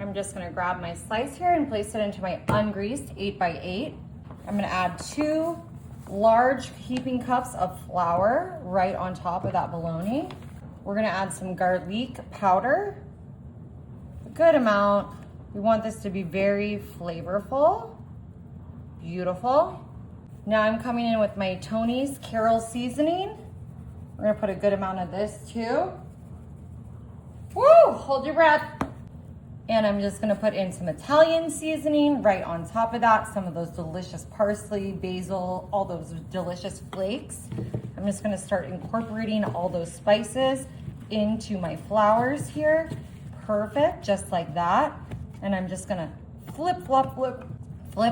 I'm just gonna grab my slice here and place it into my ungreased 8x8. I'm gonna add 2 large heaping cups of flour right on top of that bologna. We're gonna add some garlic powder, a good amount. We want this to be very flavorful, beautiful. Now I'm coming in with my Tony's Carol seasoning. We're gonna put a good amount of this too. Woo, hold your breath. And I'm just gonna put in some Italian seasoning right on top of that, some of those delicious parsley, basil, all those delicious flakes. I'm just gonna start incorporating all those spices into my flours here. Perfect, just like that. And I'm just gonna flip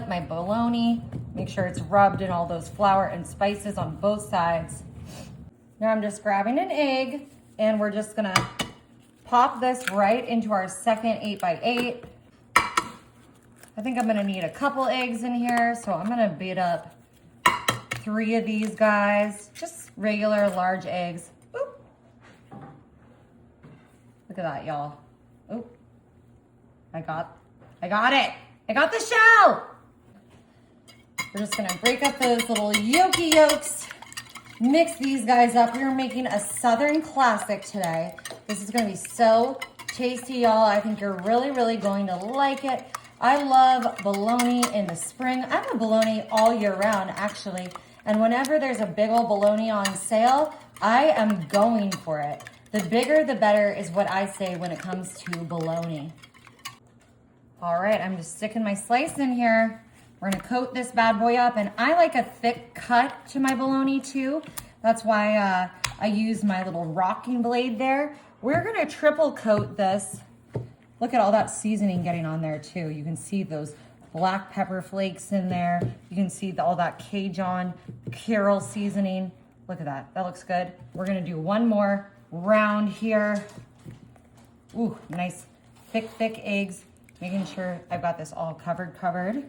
my bologna, make sure it's rubbed in all those flour and spices on both sides. Now I'm just grabbing an egg and we're just gonna pop this right into our second 8x8. I think I'm gonna need a couple eggs in here, so I'm gonna beat up 3 of these guys, just regular large eggs. Oop. Look at that, y'all. Oop. I got it. I got the shell. We're just gonna break up those little yolky yolks, mix these guys up. We're making a Southern classic today. This is gonna be so tasty, y'all. I think you're really going to like it. I love bologna in the spring. I'm a bologna all year round, actually. And whenever there's a big old bologna on sale, I am going for it. The bigger, the better is what I say when it comes to bologna. All right, I'm just sticking my slice in here. We're gonna coat this bad boy up, and I like a thick cut to my bologna too. That's why I use my little rocking blade there. We're gonna triple coat this. Look at all that seasoning getting on there too. You can see those black pepper flakes in there. You can see all that Cajun Carol seasoning. Look at that, that looks good. We're gonna do one more round here. Ooh, nice thick eggs. Making sure I've got this all covered.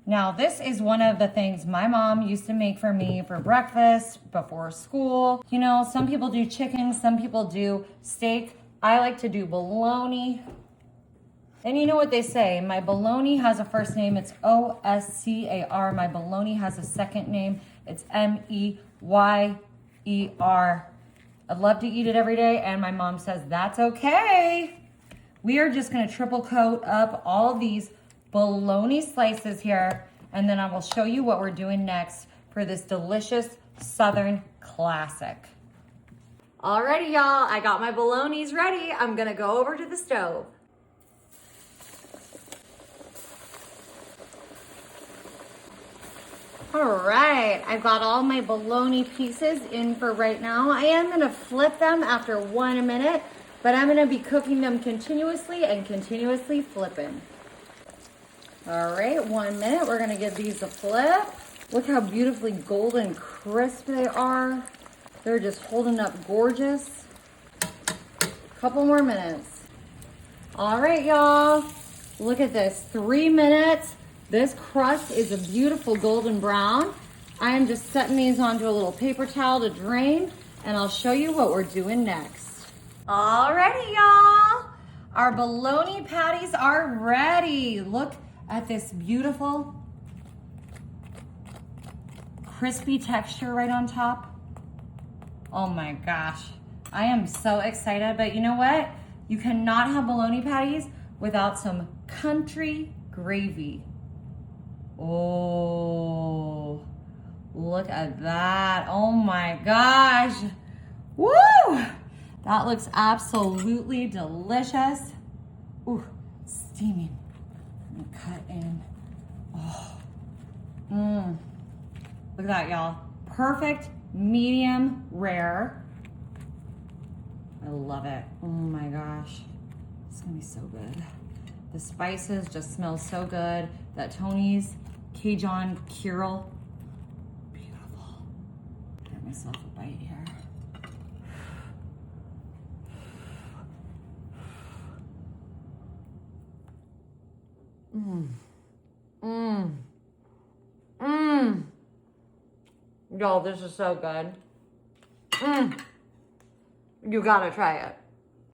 Now, this is one of the things my mom used to make for me for breakfast before school. You know, some people do chicken, some people do steak. I like to do bologna. And you know what they say, my bologna has a first name, it's O-S-C-A-R. My bologna has a second name, it's M-E-Y-E-R. I'd love to eat it every day, and my mom says that's okay. We are just gonna triple coat up all these bologna slices here, and then I will show you what we're doing next for this delicious Southern classic. Alrighty, y'all, I got my bolognas ready. I'm gonna go over to the stove. All right, I've got all my bologna pieces in for right now. I am gonna flip them after 1 minute, but I'm gonna be cooking them continuously and continuously flipping. All right, 1 minute, we're gonna give these a flip. Look how beautifully golden crisp they are. They're just holding up gorgeous. Couple more minutes. All right, y'all, look at this, 3 minutes. This crust is a beautiful golden brown. I am just setting these onto a little paper towel to drain, and I'll show you what we're doing next. Alrighty, y'all. Our bologna patties are ready. Look at this beautiful, crispy texture right on top. Oh my gosh. I am so excited, but you know what? You cannot have bologna patties without some country gravy. Oh, look at that. Oh my gosh. Woo! That looks absolutely delicious. Ooh, steaming. I'm gonna cut in. Oh, Look at that, y'all. Perfect, medium rare. I love it. Oh my gosh. It's gonna be so good. The spices just smell so good. That Tony's Cajun Carol. Beautiful. Get myself a bite here. Y'all, this is so good. You gotta try it.